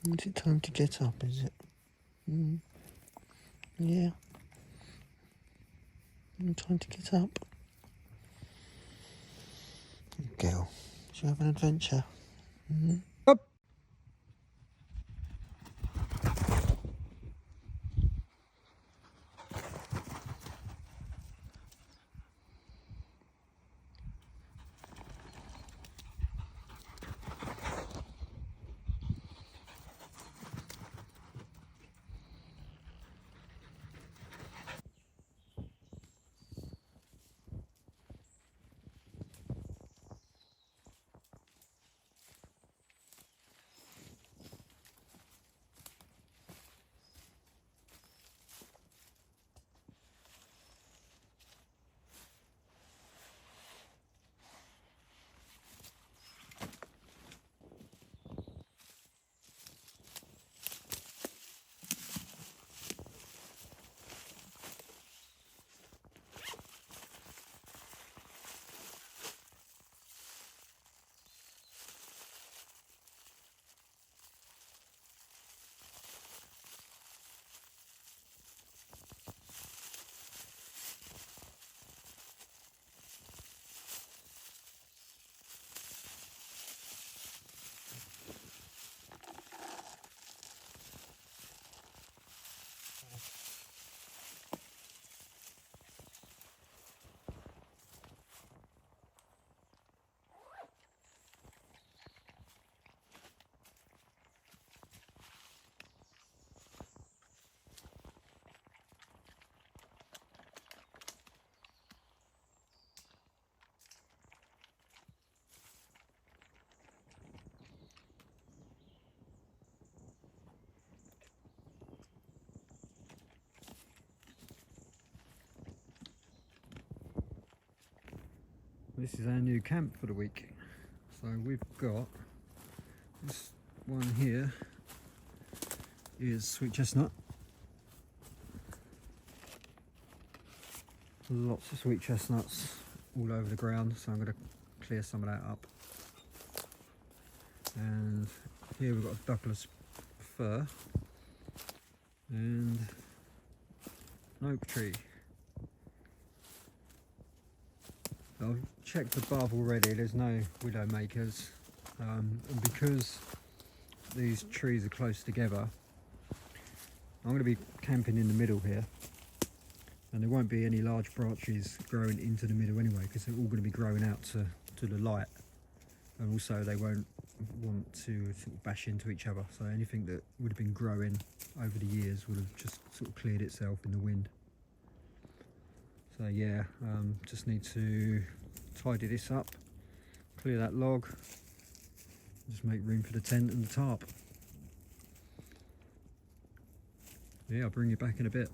Is it time to get up, is it? Yeah. Time to get up. Girl, should you have an adventure? Up! This is our new camp for the week. So we've got this one here is sweet chestnut. Lots of sweet chestnuts all over the ground, so I'm going to clear some of that up. And here we've got a Douglas fir and an oak tree. I've checked above already, there's no willow makers, and because these trees are close together, I'm going to be camping in the middle here, and there won't be any large branches growing into the middle anyway, because they're all going to be growing out to the light, and also they won't want to sort of bash into each other, so anything that would have been growing over the years would have just sort of cleared itself in the wind. So yeah, just need to tidy this up, clear that log, just make room for the tent and the tarp. Yeah, I'll bring you back in a bit.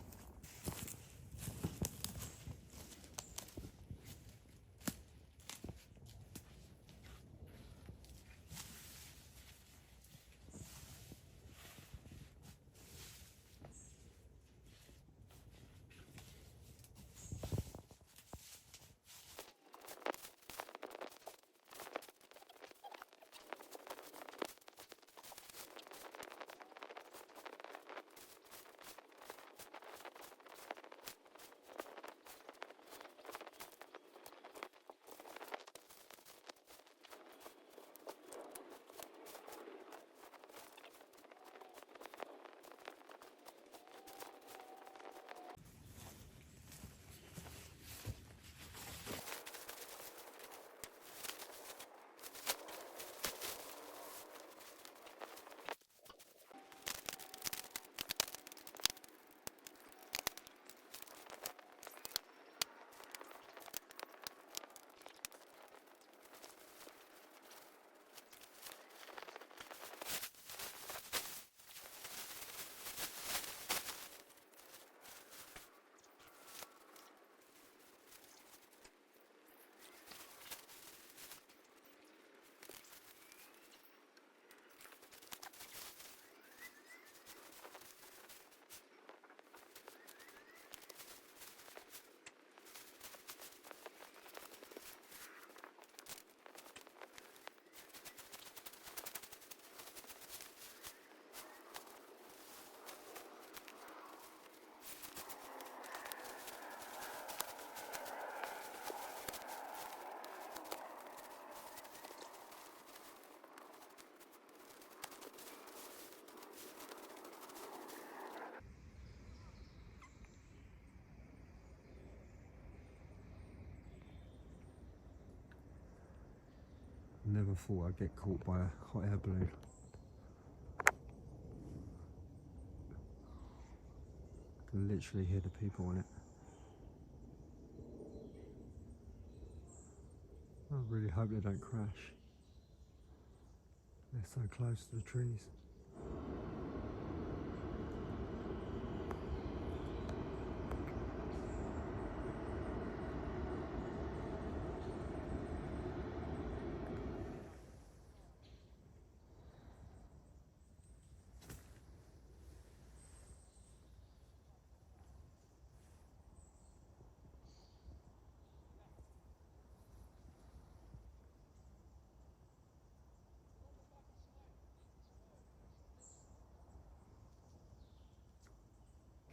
Never thought I'd get caught by a hot air balloon. I can literally hear the people on it. I really hope they don't crash. They're so close to the trees.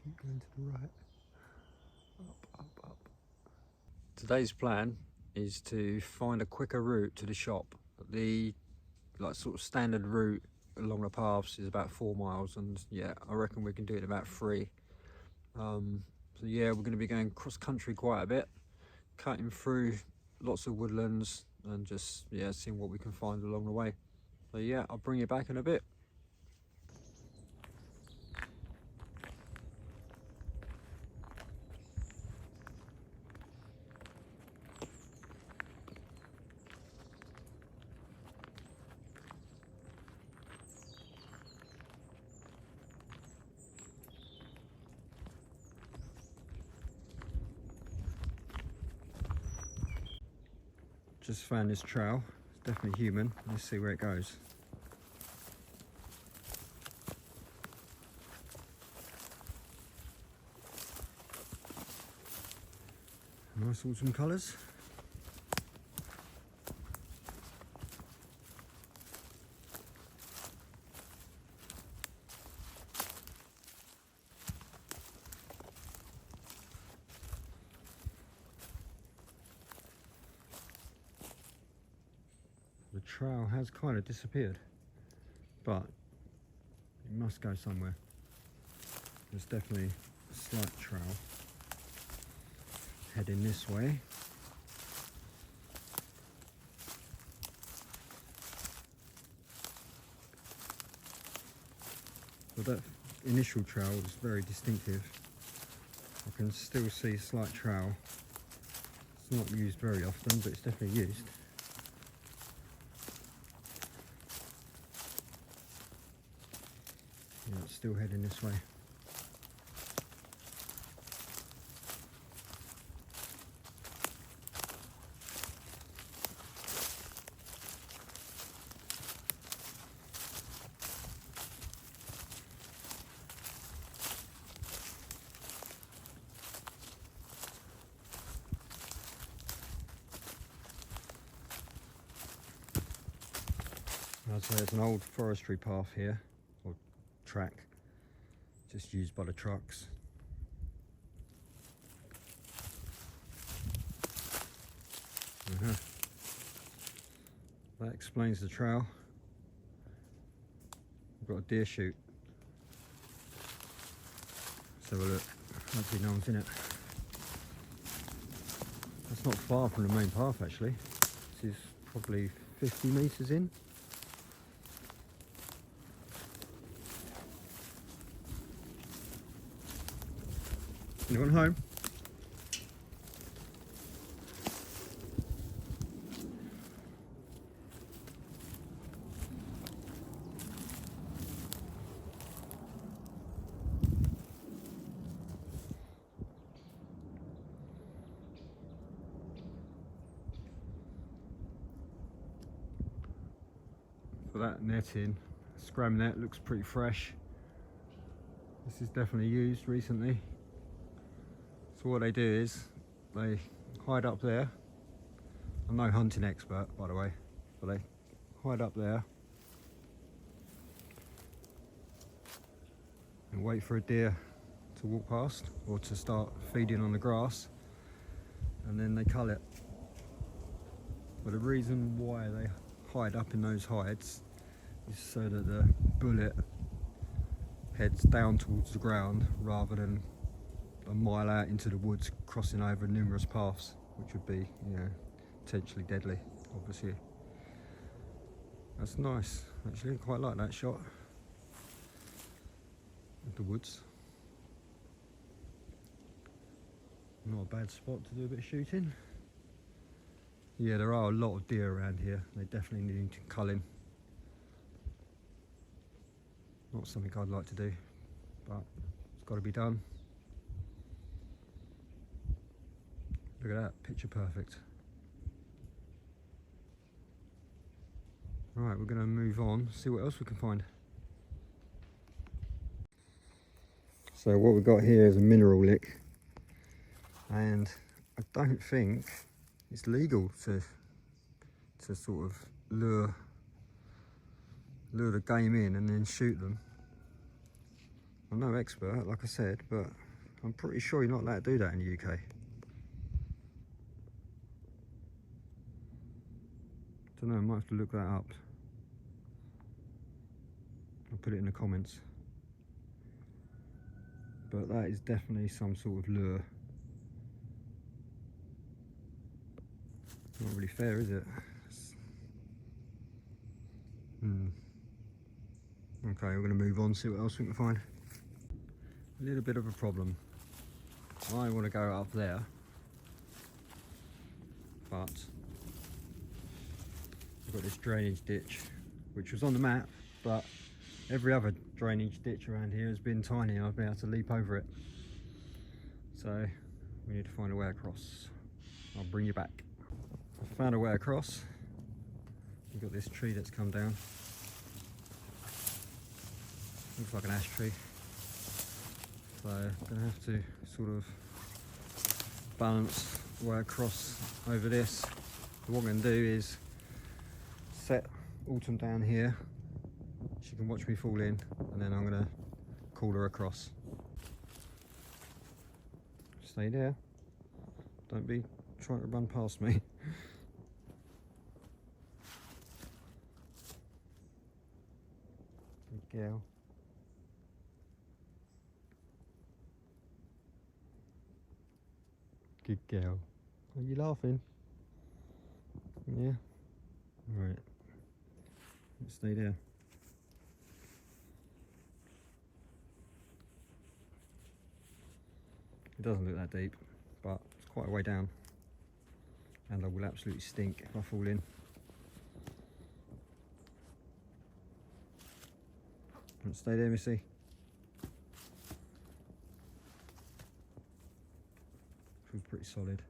Keep going to the right. Up, up, up. Today's plan is to find a quicker route to the shop. The sort of standard route along the paths is about 4 miles, and yeah, I reckon we can do it in about 3. So yeah, we're going to be going cross country quite a bit, cutting through lots of woodlands and just seeing what we can find along the way. So yeah, I'll bring you back in a bit. Just found this trail. It's definitely human. Let's see where it goes. Nice autumn colours. The trail has kind of disappeared, but it must go somewhere. There's definitely a slight trail heading this way. But that initial trail was very distinctive. I can still see a slight trail. It's not used very often, but it's definitely used. Yeah, it's still heading this way. So there's an old forestry path here, or track, just used by the trucks. That explains the trail. We've got a deer chute. Let's have a look. Hopefully no one's in it. That's not far from the main path actually. This is probably 50 metres in. Anyone home? For that netting, scram net looks pretty fresh. This is definitely used recently. So what they do is they hide up there. I'm no hunting expert, by the way, but they hide up there and wait for a deer to walk past or to start feeding on the grass, and then they cull it. But the reason why they hide up in those hides is so that the bullet heads down towards the ground rather than a mile out into the woods, crossing over numerous paths, which would be, potentially deadly, obviously. That's nice, actually. Quite like that shot of the woods. Not a bad spot to do a bit of shooting. Yeah, there are a lot of deer around here. They definitely need culling. Not something I'd like to do, but it's got to be done. Look at that, picture perfect. Right, we're going to move on, see what else we can find. So what we've got here is a mineral lick, and I don't think it's legal to sort of lure the game in and then shoot them. I'm no expert, like I said, but I'm pretty sure you're not allowed to do that in the UK. Don't know, I might have to look that up. I'll put it in the comments. But that is definitely some sort of lure. Not really fair, is it? Okay, we're going to move on, see what else we can find. A little bit of a problem. I want to go up there, but I've got this drainage ditch, which was on the map, but every other drainage ditch around here has been tiny and I've been able to leap over it. So we need to find a way across. I'll bring you back. I found a way across. We've got this tree that's come down. Looks like an ash tree. So I'm going to have to sort of balance the way across over this. What I'm going to do is set Autumn down here. She can watch me fall in, and then I'm going to call her across. Stay there. Don't be trying to run past me. Good girl. Good girl. Are you laughing? Yeah? Right. Let's stay there. It doesn't look that deep, but it's quite a way down. And I will absolutely stink if I fall in. Let's stay there, Missy. Feels pretty solid.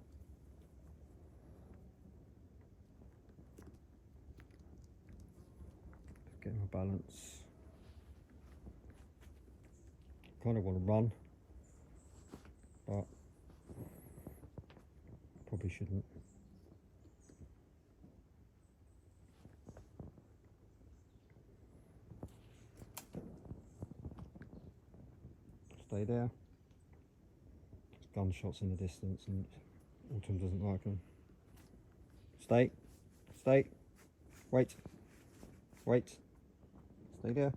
Just getting my balance. Kind of want to run, but probably shouldn't. Stay there. There's gunshots in the distance and Autumn doesn't like them. Stay. Stay. Wait. Wait. Stay there.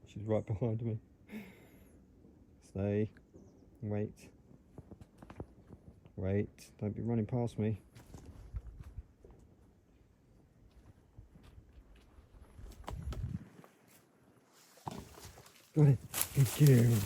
She's right behind me. Stay. Wait. Wait. Don't be running past me. Got it. Good girl.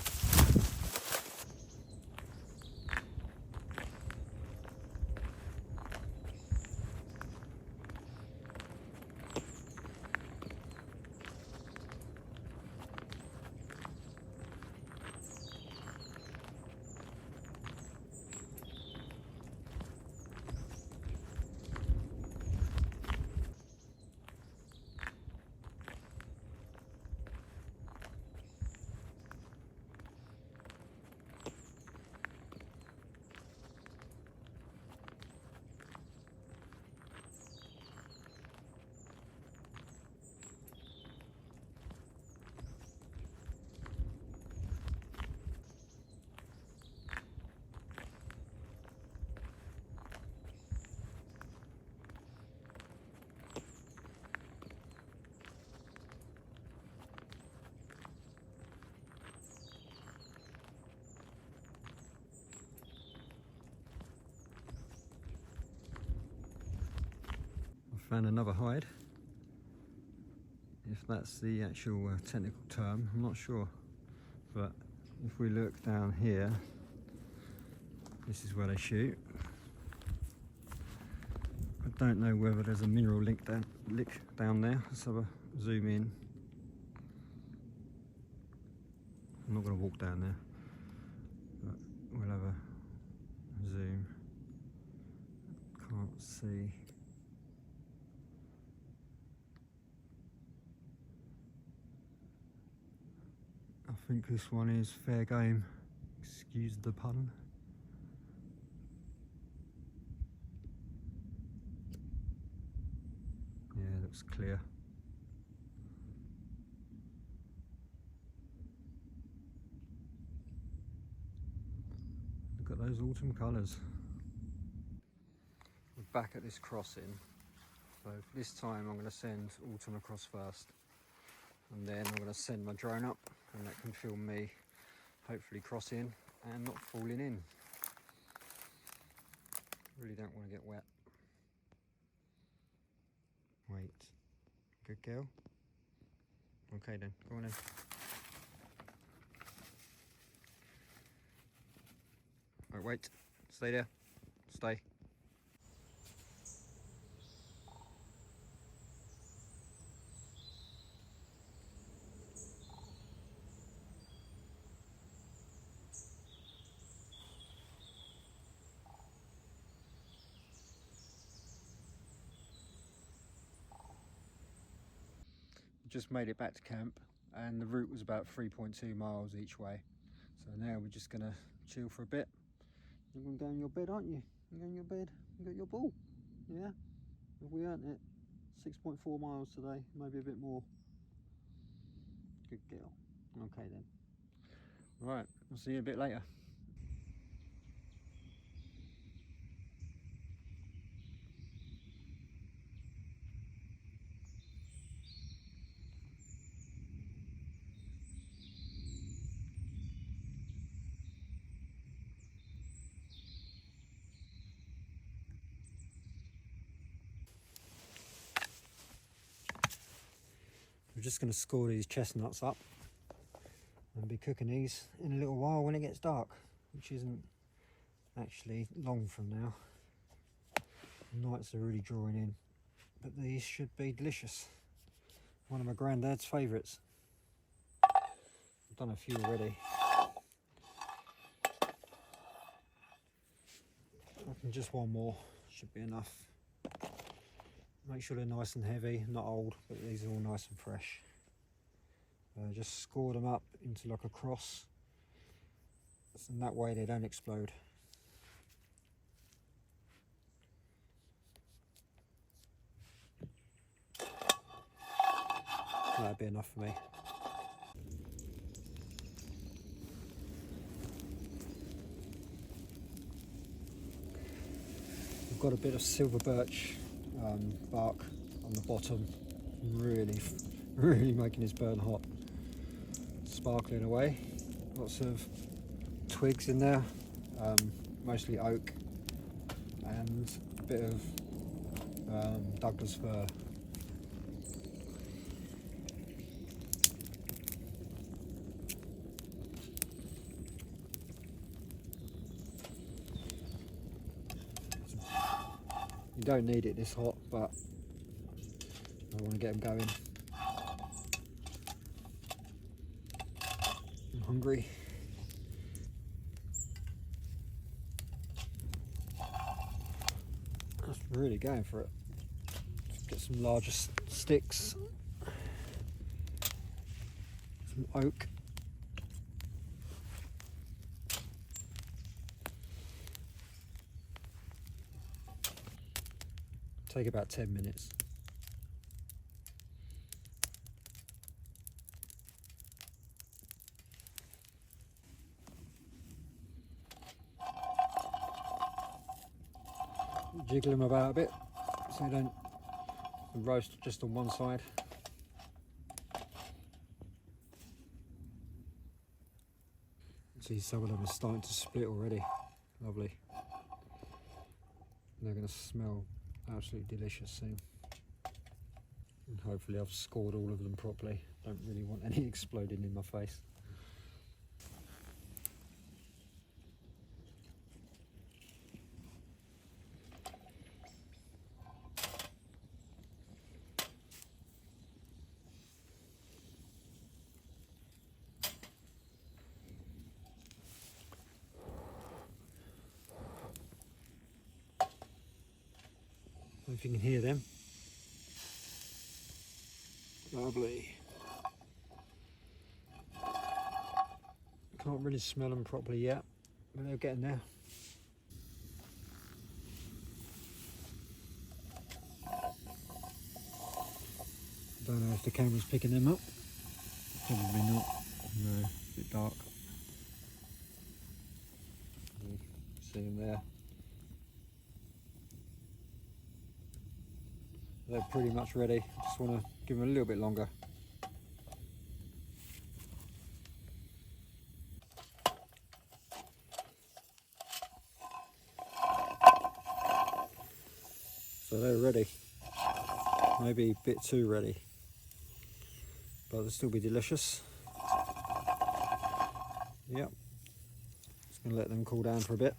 Found another hide. that's the actual technical term, I'm not sure. But if we look down here, this is where they shoot. I don't know whether there's a mineral lick down there. Let's have a zoom in. I'm not going to walk down there, but we'll have a zoom. Can't see. I think this one is fair game, excuse the pun. Yeah, it looks clear. Look at those autumn colours. We're back at this crossing, so this time I'm going to send autumn across first, and then I'm going to send my drone up, and that can film me hopefully crossing and not falling in. Really don't want to get wet. Wait, good girl. Okay then, go on in. Right, wait, stay there, stay. Just made it back to camp, and the route was about 3.2 miles each way. So now we're just gonna chill for a bit. You're gonna go in your bed, aren't you? You're going in your bed, you got your ball. Yeah? We earned it. 6.4 miles today, maybe a bit more. Good girl. Okay then. Right, I'll see you a bit later. We're just going to score these chestnuts up and be cooking these in a little while when it gets dark, which isn't actually long from now. The nights are really drawing in, but these should be delicious. One of my granddad's favourites. I've done a few already. I reckon just one more should be enough. Make sure they're nice and heavy, not old, but these are all nice and fresh. Just score them up into like a cross, and that way they don't explode. That'd be enough for me. We've got a bit of silver birch bark on the bottom, really making this burn hot. Sparkling away, lots of twigs in there, mostly oak, and a bit of Douglas fir. You don't need it this hot, but I want to get them going. I'm hungry. That's really going for it. Let's get some larger sticks, some oak. Take about 10 minutes. Jiggle them about a bit so they don't roast just on one side. See, some of them are starting to split already. Lovely. They're going to smell absolutely delicious soon. And hopefully I've scored all of them properly. Don't really want any exploding in my face. If you can hear them. Lovely. Can't really smell them properly yet, but they're getting there. Don't know if the camera's picking them up. Probably not. No, a bit dark. See them there. They're pretty much ready. Just want to give them a little bit longer. So they're ready. Maybe a bit too ready, but they'll still be delicious. Yep. Just going to let them cool down for a bit.